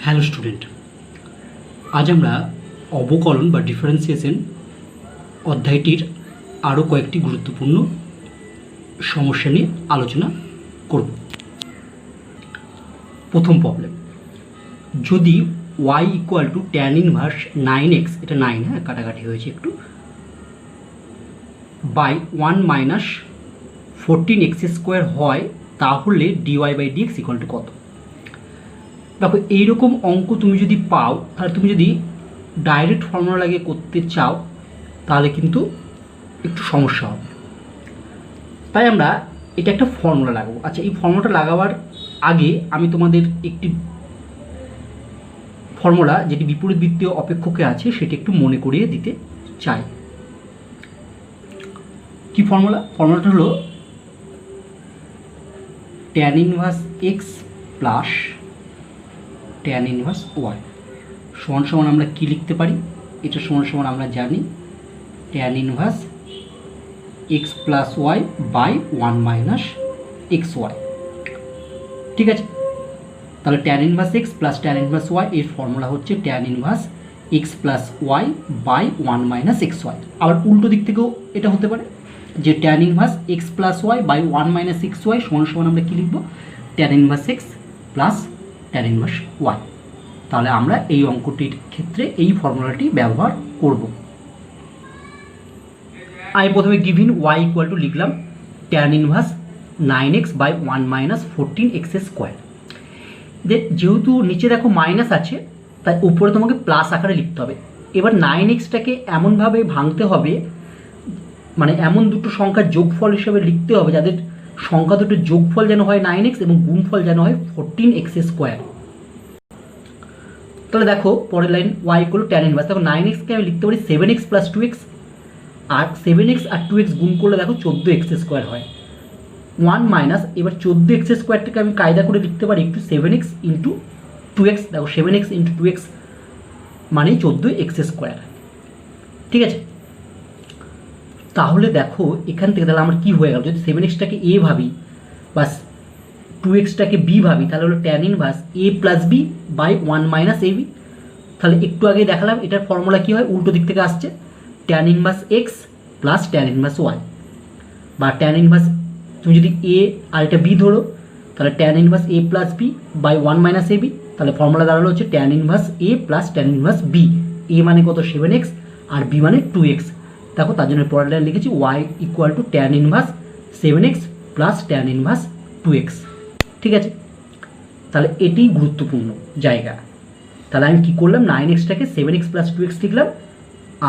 Hello student, আজ আমরা অবকলন বা ডিফারেন্সিয়েশন অধ্যায়টির আরও কয়েকটি গুরুত্বপূর্ণ সমস্যা নিয়ে আলোচনা করব। প্রথম প্রবলেম, যদি y equal to tan inverse 9x, এটা 9, হ্যাঁ কাটাকাটি হয়েছে একটু, বাই 1 মাইনাস 14x স্কোয়ার হয়, তাহলে d y by dx equal to কত? দেখো, এইরকম অঙ্ক তুমি যদি পাও, তাহলে তুমি যদি ডাইরেক্ট ফর্মুলা লাগিয়ে করতে চাও তাহলে কিন্তু একটু সমস্যা হবে। তাই আমরা এটা একটা ফর্মুলা লাগাবো। আচ্ছা, এই ফর্মুলাটা লাগাবার আগে আমি তোমাদের একটি ফর্মুলা, যেটি বিপরীত বৃত্তীয় অপেক্ষকে আছে, সেটি একটু মনে করিয়ে দিতে চাই। কি ফর্মুলা? ফর্মুলাটা হলো tan inverse x plus tan inverse y সমান সমান আমরা কি লিখতে পারি? এটা সমান সমান আমরা জানি tan inverse x plus y by 1 minus x y. ঠিক আছে, তাহলে tan inverse x plus tan inverse y এর ফর্মুলা হচ্ছে tan inverse x plus y by 1 minus x y. আবার উল্টো দিক থেকেও এটা হতে পারে যে tan inverse x plus y by 1 minus x y সমান সমান আমরা কী লিখব? Tan inverse x plus tan inverse y. তাহলে আমরা এই অঙ্কটির ক্ষেত্রে এই ফর্মুলাটি ব্যবহার করব। আমি প্রথমে গিভিন ওয়াই ইকুয়াল টু লিখলাম tan inverse 9x by 1 minus 14x square. যেহেতু নিচে দেখো মাইনাস আছে, তাই উপরে তোমাকে প্লাস আকারে লিখতে হবে। এবার 9xটাকে এমনভাবে ভাঙতে হবে, মানে এমন দুটো সংখ্যার যোগফল হিসেবে লিখতে হবে যাদের সংখ্যা দুটোর যোগফল যেন হয় 9x এবং গুণফল যেন হয় 14x স্কোয়ার। তাহলে দেখো পরের line y equal to tan inverse, দেখো 9xকে আমি লিখতে পারি 7x প্লাস 2x, আর 7x আর 2x গুণ করলে দেখো 14x স্কোয়ার হয়। 1 মাইনাস, এবার 14x স্কোয়ারটাকে আমি কায়দা করে লিখতে পারি একটু 7x ইন্টু 2x, দেখো 7x ইন্টু 2x মানে 14x স্কোয়ার। ঠিক আছে, তাহলে দেখো এখান থেকে তাহলে আমার কী হয়ে গেল, যদি 7xটাকে a ভাবি বা 2xটাকে b ভাবি, তাহলে হলো tan inverse a plus b by 1 minus a b. তাহলে একটু আগে দেখালাম এটার ফর্মুলা কী হয়, উল্টো দিক থেকে আসছে tan inverse x plus tan inverse y, বা ট্যান ইনভার্স তুমি যদি a আর এটা b ধরো, তাহলে tan inverse a plus b by 1 minus a b. তাহলে ফর্মুলা দাঁড়ালো হচ্ছে tan inverse a plus tan inverse b। a মানে কত? 7x, আর b মানে 2x। দেখো তার জন্য পরের লাইন লিখেছি y equal to tan inverse 7x plus tan inverse 2x। ঠিক আছে, তাহলে এটি গুরুত্বপূর্ণ জায়গা। তাহলে আমি কী করলাম, 9xটাকে 7x প্লাস 2x লিখলাম,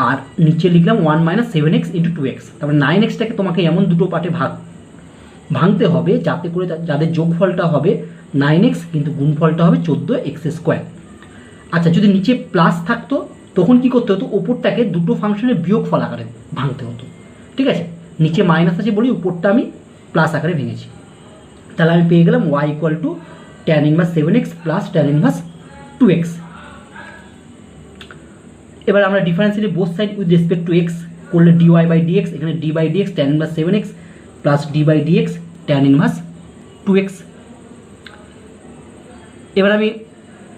আর নিচে লিখলাম 1 মাইনাস 7x ইন্টু 2x। তারপরে 9xটাকে তোমাকে এমন দুটো পার্টে ভাঙতে হবে যাতে করে যাদের যোগফলটা হবে 9x কিন্তু গুণফলটা হবে 14x স্কোয়ার। আচ্ছা, যদি নিচে প্লাস থাকতো তখন কি করতে হতো, ওপরটাকে দুটো ফাংশনের বিয়োগফল আকারে ভাঙতে হতো। ঠিক আছে, নিচে মাইনাস আছে বলে উপরটা আমি প্লাস আকারে ভেঙেছি। তাহলে আমি পেয়ে গেলাম y equal to tan inverse 7x plus tan inverse 2x। এবার আমরা differentiate both side with respect to x করলে dy বাই dx, এখানে d by dx tan inverse 7x plus d by dx tan inverse 2x। এবার আমি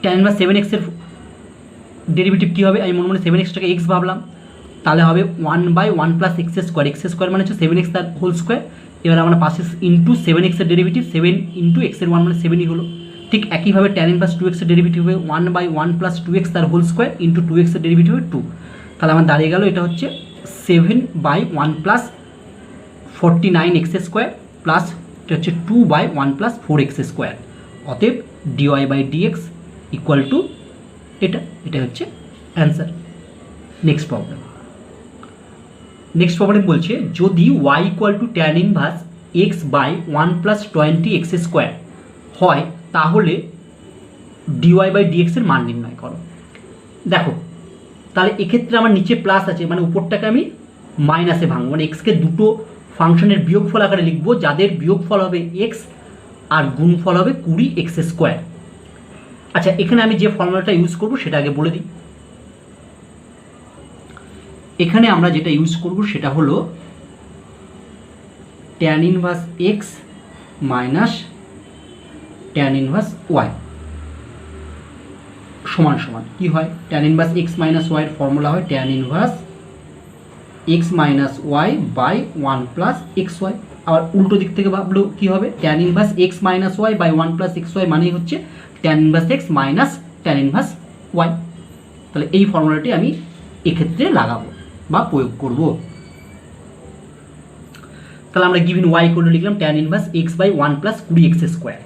tan inverse 7x এর derivative কী হবে, আমি মনে মনে 7xটাকে x ভাবলাম, তাহলে হবে 1 by 1 plus x square. X square মানে হচ্ছে 7x তার হোল স্কোয়ার। এবার আমরা পাশে ইন্টু 7x এর ডেরিভেটিভ 7 ইন্টু x এর 1 মানে 7ই হলো। ঠিক একইভাবে ট্যান ইনভার্স 2x এর ডেরিভেটিভ হবে 1 বাই 1 প্লাস 2x তার হোল স্কোয়ার ইন্টু 2x এর ডেরিভেটিভ হবে 2। তাহলে আমার দাঁড়িয়ে গেল এটা হচ্ছে 7 by 1 plus 49x square plus এটা হচ্ছে 2 বাই 1 প্লাস 4x স্কোয়ার। অতএব d y by dx equal to এটা হচ্ছে অ্যান্সার। নেক্সট প্রবলেম বলছে যদি y equal to tan inverse x by 1 plus 20x square হয়, তাহলে ডিওয়াই বাই ডিএক্স এর মান নির্ণয় করো। দেখো তাহলে এক্ষেত্রে আমার নিচে প্লাস আছে, মানে উপরটাকে আমি মাইনাসে ভাঙবো, মানে এক্সকে দুটো ফাংশনের বিয়োগফল আকারে লিখবো যাদের বিয়োগফল হবে এক্স আর গুণফল হবে 20x স্কোয়ার। আচ্ছা, এখানে আমি যে ফর্মুলাটা ইউজ করব সেটা আগে বলে দিই। এখানে আমরা যেটা ইউজ করব সেটা হলো tan inverse x minus tan inverse y. সমান সমান কি হয়, ট্যান ইনভার্স এক্স মাইনাস ওয়াইয়ের ফর্মুলা হয় tan inverse x minus y by one plus x y. আবার উল্টো দিক থেকে ভাবলেও কী হবে, tan inverse x minus y by one plus x y মানেই হচ্ছে tan inverse x minus tan inverse y. তাহলে এই ফর্মুলাটি আমি এক্ষেত্রে লাগাবো বা প্রয়োগ করব। তাহলে আমরা গিভিন ওয়াই করে লিখলাম tan inverse x by one plus 20x square.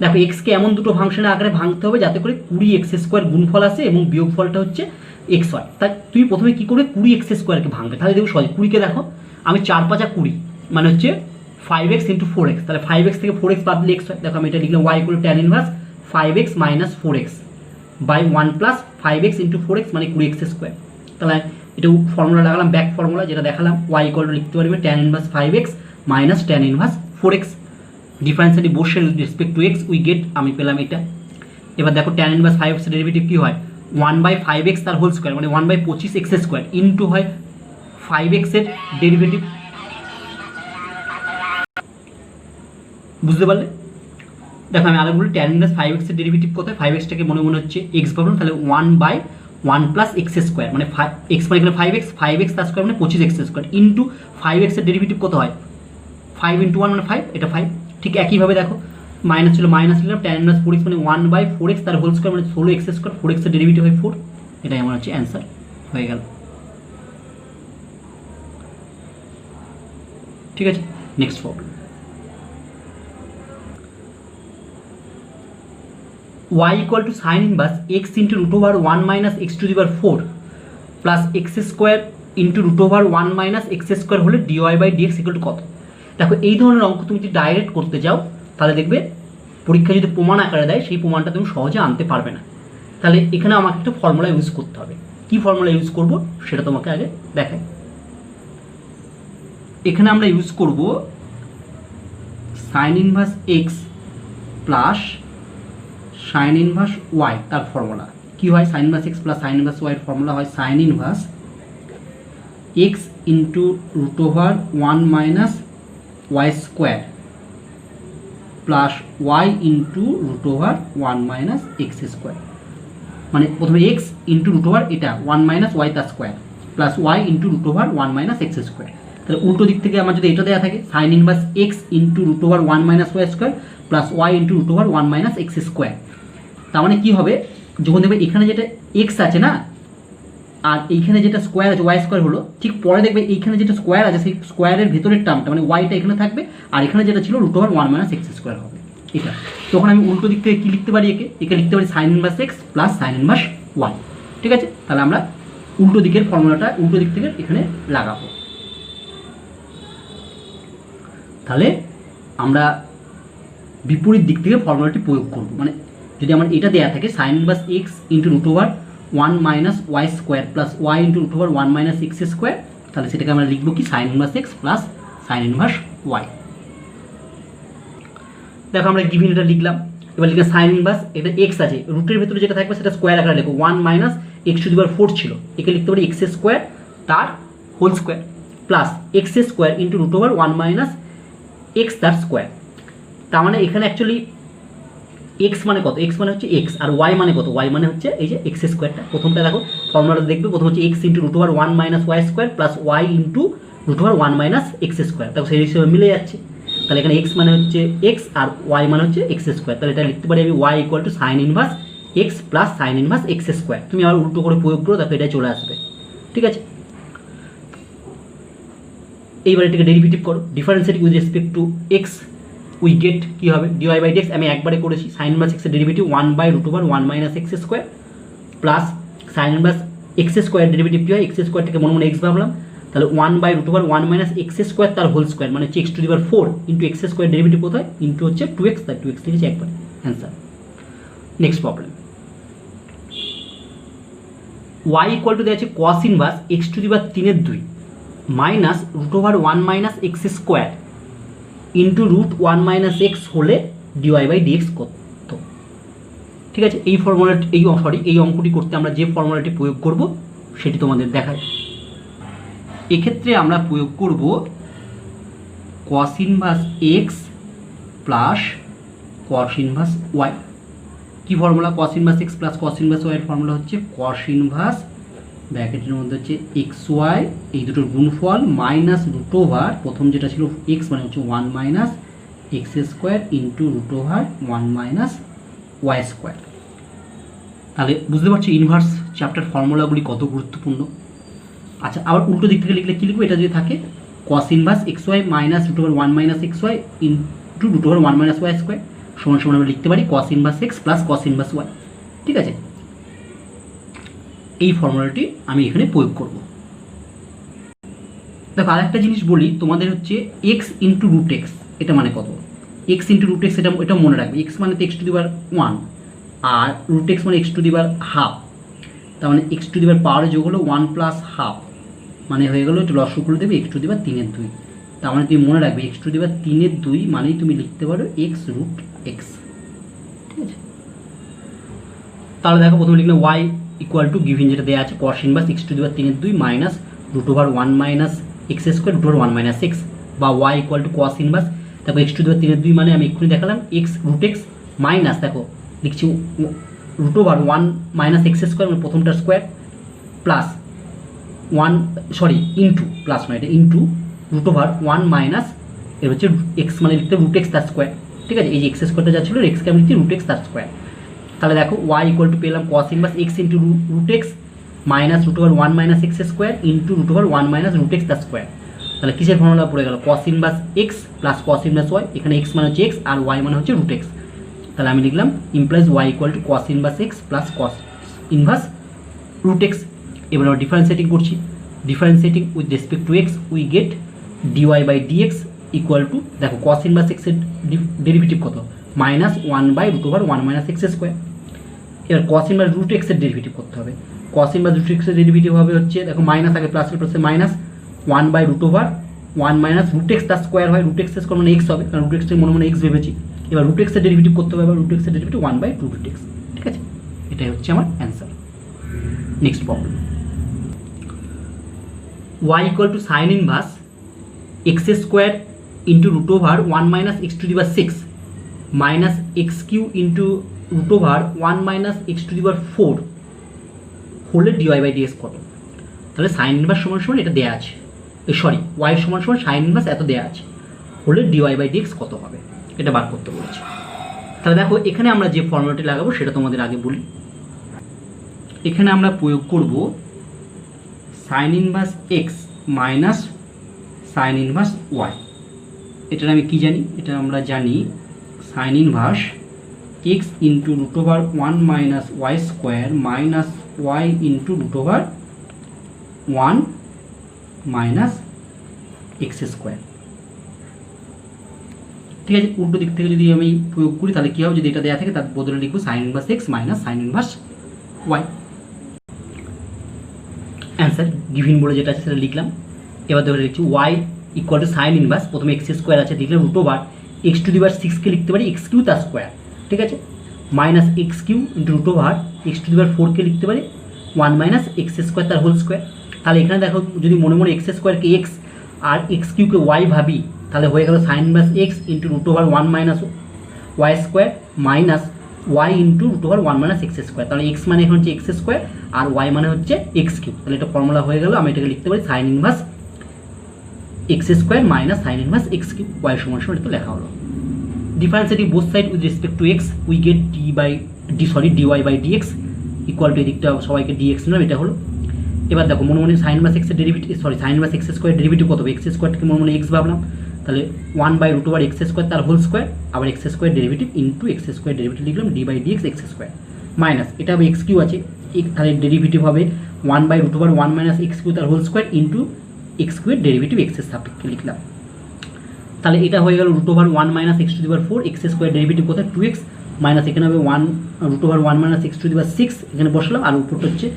দেখো এক্সকে এমন দুটো ফাংশনের আকারে ভাঙতে হবে যাতে করে 20x স্কোয়ার গুণফল আসে এবং বিয়োগফলটা হচ্ছে এক্স হয়। তাই তুমি প্রথমে কী করবে, 20x স্কোয়ারকে ভাঙবে। তাহলে দেখো সহজ, 20কে দেখো আমি 4 5 20 মানে হচ্ছে 5x ইন্টু 4x। তাহলে 5x থেকে 4x বাদ দিলে এক্স হয়। দেখো আমি এটা লিখলাম ওয়াই করে tan inverse 5x minus 4x by 1 plus 5x into 4x মানে 20x স্কোয়ার। তাহলে এটা ফর্মুলা লাগালাম, ব্যাক ফর্মুলা যেটা দেখালাম, ওয়াই ইকুয়াল টু লিখতে পারবে tan inverse 5x minus tan inverse 4x। ডিফারেন্সিয়ালি বসে respect to x we gate, আমি পেলাম এটা। এবার দেখো ট্যান ইনভার্স 5x এর ডেরিভেটিভ কী হয়, 1/5x তার হোল স্কোয়ার মানে 1/25x স্কোয়ার ইন্টু হয় 5x এর ডেরিভেটিভ। বুঝতে পারলে? দেখো আমি আগে বলি ট্যান ইনভার্স 5x এর ডেরিভেটিভ কোথায়, 5xটাকে মনে মনে হচ্ছে এক্স পাবেন, তাহলে 1/1 প্লাস এক্স স্কোয়ার মানে এক্স মানে এখানে 5x তার স্কোয়ার মানে 25x স্কোয়ার ইন্টু 5x এর ডেরিভেটিভ কত হয়, 5 ইন্টু 1 মানে 5, এটা 5। ঠিক একইভাবে দেখো মাইনাস ছিল মাইনাস নিলাম, ট্যান ইনভার্স 4x মানে 1/4x তার হোল স্কোয়ার মানে 16x স্কোয়ার, 4x এর ডেরিভেটিভ হয় 4। এটাই আমার হচ্ছে অ্যান্সার হয়ে গেল। ঠিক আছে, next problem. y equal to sine inverse x into root over 1 minus x to the power 4 plus x square into root over 1 minus x square হলে dy by dx equal to কত। দেখো এই ধরনের অঙ্ক তুমি যদি ডাইরেক্ট করতে যাও তাহলে দেখবে পরীক্ষা যদি প্রমাণ আকারে দেয় সেই প্রমাণটা তুমি সহজে আনতে পারবে না। তাহলে এখানে আমাকে একটা ফর্মুলা ইউজ করতে হবে। কি ফর্মুলা ইউজ করব সেটা তোমাকে আগে দেখাই। এখানে আমরা ইউজ করব sine inverse x plus sine inverse y, তার ফর্মুলা কি হয়, sine inverse x plus sine inverse y এর ফর্মুলা হয় sine inverse x into root over 1 minus y square plus y into root over 1 minus x square. মানে প্রথমে x into root over এটা 1 minus y তার square plus y into root over 1 minus x square. তাহলে উল্টো দিক থেকে আমার যদি এটা দেওয়া থাকে sine inverse x into root over 1 minus y square plus y into root over 1 minus x square. তার মানে কী হবে, যখন দেখবে এখানে যেটা এক্স আছে না আর এইখানে যেটা স্কোয়ার আছে ওয়াই স্কোয়ার হলো, ঠিক পরে দেখবে এইখানে যেটা স্কোয়ার আছে সেই স্কোয়ারের ভেতরের টার্মটা মানে ওয়াইটা এখানে থাকবে আর এখানে যেটা ছিল root over 1 minus x square হবে এটা। তখন আমি উল্টো দিক থেকে কী লিখতে পারি, একে লিখতে পারি sine inverse x plus sine inverse y. ঠিক আছে, তাহলে আমরা উল্টো দিকের ফর্মুলাটা উল্টো দিক থেকে এখানে লাগাবো। তাহলে আমরা বিপরীত দিক থেকে ফর্মুলাটি প্রয়োগ করবো। মানে যদি আমার এটা দেওয়া থাকে sine inverse x into root over 1 minus y square plus y into root over 1 minus x square, তাহলে সেটাকে আমরা লিখবো কি sine inverse x plus sine inverse y. দেখো আমরা গিভিন এটা লিখলাম। এবার লিখলাম সাইন ইনভার্স, এটা এক্স আছে রুটের ভেতরে যেটা থাকবে সেটা স্কোয়ার আকারে লিখো, 1 minus x to the power 4 ছিল, একে লিখতে পারি এক্স স্কোয়ার তার whole square plus x square into root over 1 minus x তার স্কোয়ার। তার মানে এখানে অ্যাকচুয়ালি এক্স মানে কত, এক্স মানে হচ্ছে এক্স আর ওয়াই মানে কত, ওয়াই মানে হচ্ছে এই যে এক্স স্কোয়ারটা। প্রথমটা দেখো ফর্মুলাটা দেখবে, প্রথম হচ্ছে x into root over 1 minus y square plus y into root over 1 minus x square. দেখো সেই হিসেবে মিলে যাচ্ছে। তাহলে এখানে এক্স মানে হচ্ছে এক্স আর ওয়াই মানে হচ্ছে এক্স স্কোয়ার। তাহলে এটা লিখতে পারি আমি y equal to sine inverse x plus sine inverse x square. তুমি আবার উল্টো করে প্রয়োগ করো, দেখো এটা চলে আসবে। ঠিক আছে, এইবার এটাকে ডেরিভেটিভ করো, differentiate with respect to x we get কী হবে ডিওয়াই বাই ডিএক্স। আমি একবারে করেছি সাইন ইনভার্স এক্সের derivative 1 by root over 1 minus x square plus sine inverse x square derivative কী হয়, এক্স স্কোয়ারটাকে মনে মনে এক্স ভাবলাম, তাহলে 1 by root over 1 minus x square তার হোল স্কোয়ার মানে হচ্ছে x to the power 4 into x square derivative কোথায় ইন্টু হচ্ছে 2x, তাই 2x লিখেছি একবারে answer. Next problem, y equal to দেওয়া আছে cos inverse x to the power 3/2 minus root over 1 minus x square into root 1 minus x হলে dy by dx কত। ঠিক আছে, এই ফর্মুলাটি এই অঙ্কটি করতে আমরা যে ফর্মুলাটি প্রয়োগ করব সেটি তোমাদের দেখায়। এক্ষেত্রে আমরা প্রয়োগ করব cos inverse x plus cos inverse y. কি formula, cos inverse x plus cos inverse y এর ফর্মুলা হচ্ছে কস ইনভার্স ব্র্যাকেটের মধ্যে হচ্ছে এক্স ওয়াই এই দুটোর গুণফল মাইনাস রুট ওভার প্রথম যেটা ছিল এক্স মানে হচ্ছে 1 minus x square into root over 1 minus y square. তাহলে বুঝতে পারছি ইনভার্স চ্যাপ্টার ফর্মুলাগুলি কত গুরুত্বপূর্ণ। আচ্ছা, আবার উল্টো দিক থেকে লিখলে কী লিখবো, এটা যদি থাকে cos inverse x y minus root over 1 minus x y into root over 1 minus y square সমান সমান আমরা লিখতে পারি cos inverse x plus cos inverse y. ঠিক আছে, এই ফর্মুলাটি আমি এখানে প্রয়োগ করব। দেখো আরেকটা জিনিস বলি তোমাদের হচ্ছে এক্স ইন্টু রুট এক্স, এটা মানে কত, এক্স ইন্টু রুট এক্স এটা মনে রাখবে। এক্স মানে তো এক্স টু দি পাওয়ার 1 আর রুট এক্স মানে x to the power half, তার মানে এক্স টু দি পাওয়ার পাওয়ারে যোগ হলো 1 প্লাস হাফ, মানে হয়ে গেলো একটু লসগু করে দেবে এক্স টু দি পাওয়ার 3/2। তার মানে তুমি মনে রাখবে এক্স টু দি পাওয়ার 3/2 মানেই তুমি লিখতে পারো এক্স রুট এক্স। ঠিক আছে, তাহলে দেখো প্রথমে লিখলে ওয়াই ইকুয়াল টু গিভিন যেটা দেওয়া আছে cos inverse x to the power 3/2 minus root over 1 minus x square root over 1 minus x, বা y equal to cos inverse, তারপর এক্স টু দি পাওয়ার 3/2 মানে আমি এক্ষুনি দেখালাম এক্স রুট এক্স মাইনাস দেখো লিখছি root over 1 minus x square মানে প্রথমটার square plus 1 sorry into plus নয় এটা ইন্টু রুট ওভার 1 মাইনাস এর হচ্ছে এক্স মানে লিখতে রুট এক্স তার স্কোয়ার। ঠিক আছে, এই যে এক্স স্কোয়ারটা যা ছিল এক্সকে আমি লিখছি রুট এক্স তার স্কোয়ার। তাহলে দেখো ওয়াই ইকুয়াল টু পেলাম cos inverse x into root x minus root over 1 minus x square into root over 1 minus root x তার স্কোয়ার। তাহলে কিসের ফর্মুলা পড়ে গেল, cos inverse x plus cos inverse y, এখানে x মানে হচ্ছে x আর ওয়াই মানে হচ্ছে রুট এক্স। তাহলে আমি লিখলাম implies y equal to cos inverse x plus cos inverse root x. এবার আমরা ডিফারেন্সিয়েটিং করছি, differentiating with respect to x we get dy by dx equal to দেখো কস ইনভার্স এক্সের ডেরিভেটিভ কত, minus 1 by root over 1 minus x square. এবার cos inverse root এক্সের derivative করতে হবে, কস ইনভার্স রুট এক্সের ডেরিভেটিভ হবে হচ্ছে দেখো মাইনাস আগে প্লাসের প্লাসে minus 1 by root over 1 minus root x তার স্কোয়ার হয়, রুট এক্স স্কোয়ার মানে এক্স হবে কারণ রুট এক্সের মনে মনে এক্স ভেবেছি। এবার রুট এক্সের ডেরিভেটিভ করতে হবে, এবার রুট এক্সের ডেরিভেটিভ 1 বাই রুট এক্স। ঠিক আছে, এটাই হচ্ছে আমার answer. Next problem, y equal to sine inverse x square into root over 1 minus x to the power 6 minus x cube into root over 1 minus x to the power 4 হলে dy by dx কত। তাহলে sign inverse সমান সমান এটা দেওয়া আছে, sorry Y সমান সমান সাইন ইনভার্স এত দেওয়া আছে, হলে ডিওয়াই বাই ডিএক্স কত হবে এটা বার করতে বলেছে। তাহলে দেখো এখানে আমরা যে ফর্মুলাটি লাগাবো সেটা তোমাদের আগে বলি। এখানে আমরা প্রয়োগ করব sine inverse x minus sine inverse y. এটা আমি কি জানি, এটা আমরা জানি sine inverse x into root over 1 minus y square minus y into root over 1 minus x square. ঠিক আছে, উল্টো দিক থেকে যদি আমি প্রয়োগ করি তাহলে কী হবে, যদি এটা দেওয়া থাকে তার বদলে লিখবো sine inverse x minus sine inverse y. Answer given বলে যেটা আছে সেটা লিখলাম। এবার ধরে লিখছি y equal to sine inverse, প্রথমে এক্স স্কোয়ার আছে লিখলে root over x to the power 6কে লিখতে পারি এক্স কিউ তার স্কোয়ার। ঠিক আছে, minus x cube into root over x to the power 4কে লিখতে পারি 1 মাইনাস এক্স স্কোয়ার তার হোল স্কোয়ার। তাহলে এখানে দেখো যদি মনে মনে এক্স স্কোয়ারকে এক্স আর এক্স কিউকে ওয়াই ভাবি তাহলে হয়ে গেল sine inverse x into root over 1 minus y square minus y into root over 1 minus x square. তাহলে এক্স মানে এখন হচ্ছে এক্স স্কোয়ার আর ওয়াই মানে হচ্ছে এক্স কিউ। তাহলে এটা ফর্মুলা হয়ে গেল, আমি এটাকে লিখতে পারি sine inverse x square minus sine inverse x cube, y সমান সমান এটা তো লেখা হলো। Differentiating both side with respect to x we get dy by dx equal to এদিকটা সবাইকে ডিএক্স নিলাম, এটা হলো। এবার দেখো মনে মনে সাইন ইনভার্স এক্সের derivative sign inverse x square derivative কত হবে, এক্স স্কোয়ারকে মনে মনে এক্স ভাবলাম, তাহলে 1 by root over x square তার হোল স্কোয়ার আবার x square derivative into x square derivative লিখলাম d by dx x square minus এটা হবে এক্স কিউ আছে, তাহলে ডেরিভেটিভ হবে 1 by root over 1 minus x cube তার হোল স্কোয়ার ইন্টু এক্স কিউয়ের ডেরিভেটিভ এক্সের সাপেক্ষে লিখলাম। তাহলে এটা হয়ে গেল root over 1 minus x to the power 4 x square derivative কোথায় 2x মাইনাস এখানে হবে 1 root over 1 minus x to the power 6 এখানে বসলাম আর উপরটা হচ্ছে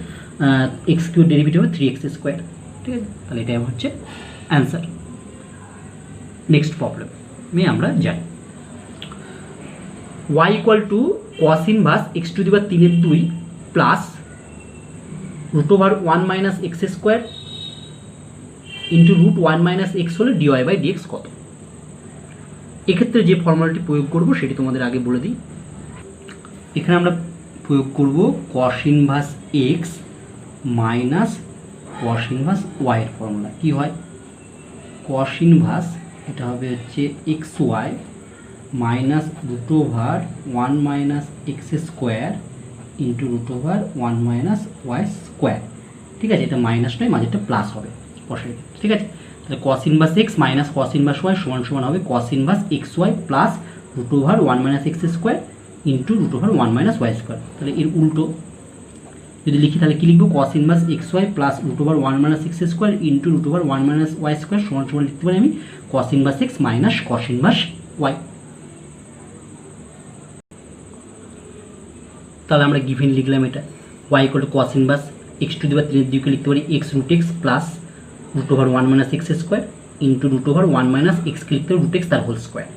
এক্স কিউর ডেরিভেটিভ হবে 3x স্কোয়ার। ঠিক আছে, তাহলে এটাই হচ্ছে অ্যান্সার। নেক্সট প্রবলেমে আমরা যাই, y equal to cos inverse x to the power 3/2 plus root over 1 minus x square into root 1 minus x হলে ডিওয়াই বাই ডিএক্স কত। এক্ষেত্রে যে ফর্মুলাটি প্রয়োগ করব সেটি তোমাদের আগে বলে দিই। এখানে আমরা প্রয়োগ করব cos inverse x minus cos inverse y এর ফর্মুলা। কী হয়, কস ইনভার্স এটা হবে হচ্ছে x y minus root over one minus x square into root over one minus y square. ঠিক আছে, এটা মাইনাস নয়, মাঝেরটা প্লাস হবে কসের। ঠিক আছে, তাহলে cos inverse x minus cos inverse y সমান সমান হবে cos inverse x y plus root over one minus x square into root over one minus y square. তাহলে এর উল্টো যদি লিখি তাহলে কী লিখবো, cos inverse x y plus root over one minus x square into root over one minus y square সমান সমান লিখতে পারি আমি cos inverse x minus cos inverse y. তাহলে আমরা গিভেন লিখলাম এটা y equal to cos inverse x to the power 3 লিখতে পারি x root x plus root over one minus x square into root over one minus এক্সকে লিখতে পারি root x তার হোল স্কোয়ার।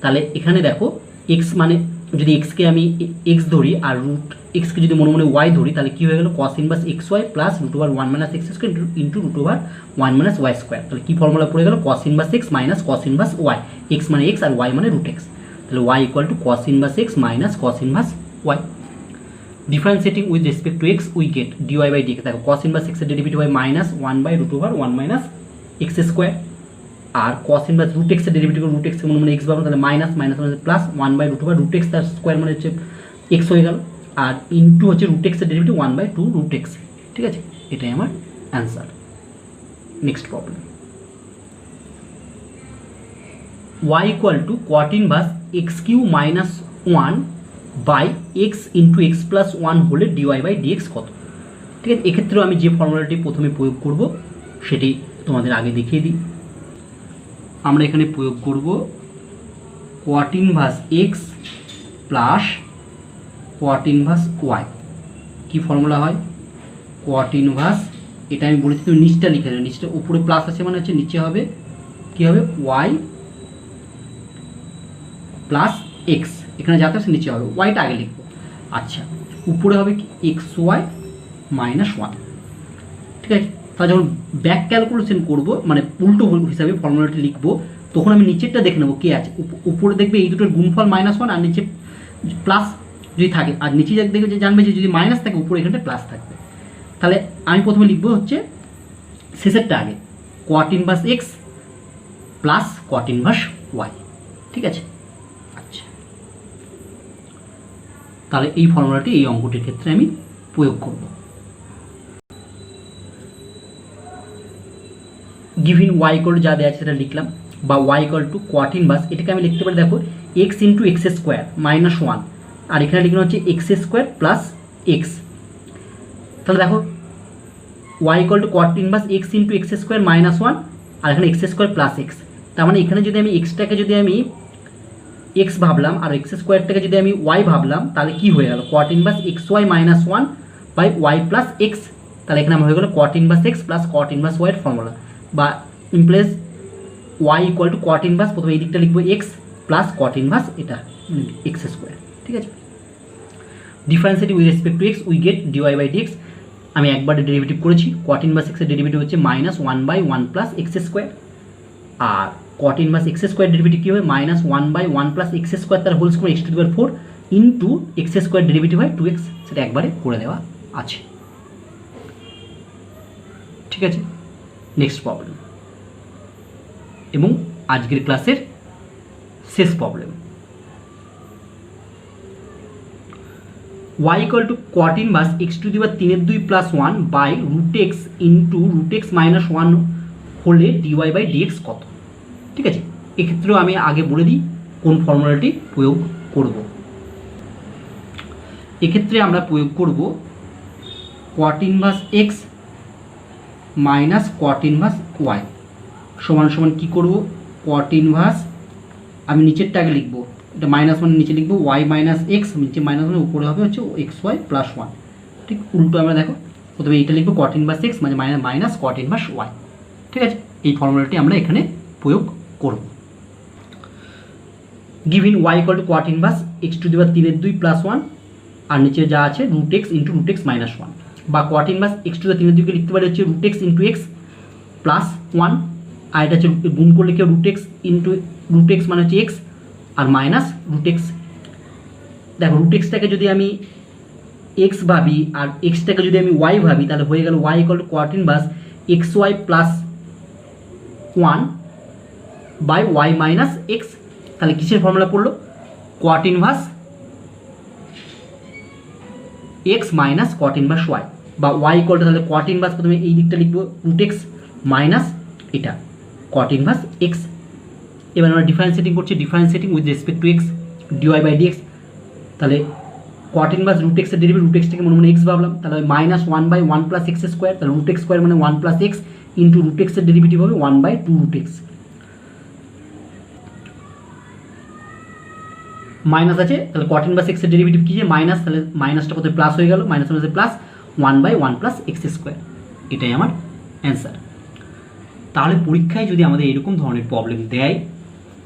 তাহলে এখানে দেখো এক্স মানে যদি এক্সকে আমি এক্স ধরি আর রুট এক্সকে যদি মনে মনে ওয়াই ধরি তাহলে কী হয়ে গেল, cos inverse x y plus root over one minus x square into root over one minus y square. তাহলে কী ফর্মুলা পড়ে গেল, cos inverse x minus cos inverse y, x মানে এক্স আর ওয়াই মানে রুট এক্স। তাহলে y equal to cos inverse x minus cos inverse y. Differentiating with respect to x we get dy by dx. দেখো cos inverse এক্সের derivative হয় minus one by root over one minus x square, আর cos inverse root এক্সের derivative root x মনে মনে x পাবো, তাহলে minus minus মানে plus one by root over root x তার স্কোয়ার মানে হচ্ছে এক্স হয়ে গেল, আর ইন্টু হচ্ছে রুট এক্সের derivative one by two root x. ঠিক আছে, এটাই আমার answer. Next problem, y equal to cot inverse x cube minus one by x into x plus one হলে ডিওয়াই বাই ডিএক্স কত। ঠিক আছে, এক্ষেত্রেও আমি যে ফর্মুলাটি প্রথমে প্রয়োগ করব সেটি তোমাদের আগে দেখিয়ে দিই। আমরা এখানে প্রয়োগ করব cot inverse x plus cot inverse y. কী ফর্মুলা হয়, কট ইনভার্স, এটা আমি বলেছি তুমি নিচটা লিখে দেবে, নিচটা উপরে প্লাস আছে মানে হচ্ছে নিচে হবে কী হবে ওয়াই প্লাস এক্স, এখানে যাতে আছে নিচে হবে ওয়াইটা আগে লিখবো। আচ্ছা, উপরে হবে কি এক্স ওয়াই মাইনাস ওয়ান। ঠিক আছে, তাহলে যখন ব্যাক ক্যালকুলেশন করব মানে উল্টো হিসাবে ফর্মুলাটি লিখবো তখন আমি নিচেরটা দেখে নেবো কে আছে। উপরে দেখবে এই দুটোর গুণফল মাইনাস ওয়ান আর নিচে প্লাস যদি থাকে, আর নিচে দেখবে যে জানবে যে যদি মাইনাস থাকে উপরে এখানটা প্লাস থাকবে। তাহলে আমি প্রথমে লিখবো হচ্ছে শেষেরটা আগে cot inverse x plus cot inverse y. ঠিক আছে, আচ্ছা তাহলে এই ফর্মুলাটি এই অঙ্কটির ক্ষেত্রে আমি প্রয়োগ করব। গিভিন ওয়াই ইকুয়াল টু যা দেওয়া আছে সেটা লিখলাম, বা y equal to cot inverse, এটাকে আমি লিখতে পারি দেখো x into x square minus one, আর এখানে লিখলাম হচ্ছে এক্স স্কোয়ার প্লাস এক্স। তাহলে দেখো y equal to cot inverse x into x square minus one, আর এখানে এক্স স্কোয়ার প্লাস এক্স। তার মানে এখানে যদি আমি এক্সটাকে যদি আমি এক্স ভাবলাম আর এক্স স্কোয়ারটাকে যদি আমি ওয়াই ভাবলাম তাহলে কি হয়ে গেল, cot inverse x y minus one by y plus x. তাহলে এখানে আমার হয়ে গেল cot inverse x plus cot inverse ওয়াইয়ের ফর্মুলা, বা implies y equal to cot inverse, প্রথমে এই দিকটা লিখবো এক্স প্লাস কট ইনভার্স এটা এক্স স্কোয়ার। ঠিক আছে, differentiating with respect to x we get dy by dx. আমি একবার ডেরিভেটিভ করেছি, কট ইনভার্স এক্সের ডেরিভেটিভ হচ্ছে minus one by one plus x square, আর cot inverse x square derivative কী হবে minus one by one plus x square তার whole square x to the power four into x square derivative হয় two x, সেটা একবারে করে দেওয়া আছে। ঠিক আছে, নেক্সট প্রবলেম এবং আজকের ক্লাসের শেষ problem, y equal to cot inverse x to the power 3 plus one by root x into root x minus one হলে ডিওয়াই বাই ডিএক্স কত। ঠিক আছে, এক্ষেত্রেও আমি আগে বলে দিই কোন ফর্মুলাটি প্রয়োগ করব। এক্ষেত্রে আমরা প্রয়োগ করব cot inverse x minus cot inverse y সমান সমান কী করব, কট ইনভার্স আমি নিচেরটা আগে লিখবো, এটা মাইনাস মানে নিচে লিখবো ওয়াই মাইনাস এক্স, নিচে মাইনাস মানে উপরে হবে হচ্ছে এক্স ওয়াই প্লাস ওয়ান। ঠিক উল্টো আমরা দেখো প্রথমে এইটা লিখবো কট ইনভার্স এক্স মানে মাইনাস কট ইনভার্স ওয়াই। ঠিক আছে, এই ফর্মুলাটি আমরা এখানে প্রয়োগ করব। Given y equal to cot inverse x to the power 3 plus one, আর নিচে যা আছে root x into root x minus one, বা cot inverse x to the power 3 কে লিখতে পারি হচ্ছে root x into x plus one, আর এটা হচ্ছে গুণ করলে কেউ root x into root x মানে হচ্ছে এক্স আর মাইনাস রুট এক্স। দেখো রুট এক্সটাকে যদি আমি এক্স ভাবি আর এক্সটাকে যদি আমি ওয়াই ভাবি, তাহলে হয়ে গেল y equal to cot inverse x y plus 1 by y minus x. তাহলে কিসের ফর্মুলা পড়লো? Cot inverse x minus cot inverse y, বা ওয়াই ইকুয়াল টু, তাহলে কোয়াট ইনভার্স প্রথমে এই দিকটা লিখবো রুট এক্স মাইনাস এটা কোয়াট ইনভার্স এক্স। এবার আমরা ডিফারেন্সিয়েটিং করছি, differentiating with respect to x, dy by dx. তাহলে কোয়াট ইনভার্স রুট এক্সের ডেরিভেটিভ, রুট এক্সটাকে মনে মনে এক্স ভাবলাম, তাহলে minus 1 by 1 plus x square, তাহলে রুট এক্স স্কোয়ার মানে 1 প্লাস এক্স ইন্টু রুট এক্সের ডেরিভেটিভ হবে 1 বাই 2 রুট এক্স। মাইনাস আছে, তাহলে কোয়াট ইনভার্স এক্সের ডেরিভেটিভ কি যে মাইনাস, তাহলে মাইনাসটা কত প্লাস হয়ে গেল, মাইনাস মাইনাসে plus 1 by 1 plus x square. এটাই আমার অ্যান্সার। তাহলে পরীক্ষায় যদি আমাদের এরকম ধরনের প্রবলেম দেয়,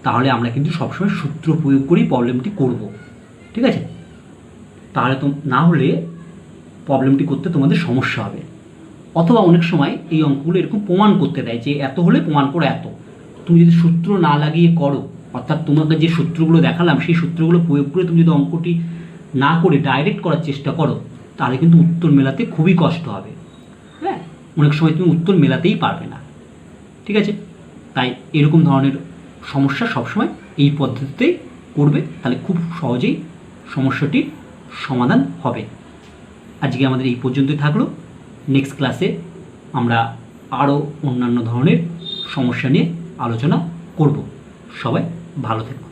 তাহলে আমরা কিন্তু সবসময় সূত্র প্রয়োগ করেই প্রবলেমটি করব, ঠিক আছে? তাহলে তো না হলে প্রবলেমটি করতে তোমাদের সমস্যা হবে। অথবা অনেক সময় এই অঙ্কগুলো এরকম প্রমাণ করতে দেয় যে এত হলে প্রমাণ করো এত। তুমি যদি সূত্র না লাগিয়ে করো, অর্থাৎ তোমাকে যে সূত্রগুলো দেখালাম সেই সূত্রগুলো প্রয়োগ করে তুমি যদি অঙ্কটি না করে ডাইরেক্ট করার চেষ্টা করো, তাহলে কিন্তু উত্তর মেলাতে খুবই কষ্ট হবে। হ্যাঁ, অনেক সময় তুমি উত্তর মেলাতেই পারবে না, ঠিক আছে? তাই এরকম ধরনের সমস্যা সবসময় এই পদ্ধতিতেই করবে, তাহলে খুব সহজেই সমস্যাটির সমাধান হবে। আজকে আমাদের এই পর্যন্তই থাকলো। নেক্সট ক্লাসে আমরা আরও অন্যান্য ধরনের সমস্যা নিয়ে আলোচনা করব। সবাই ভালো থেকো।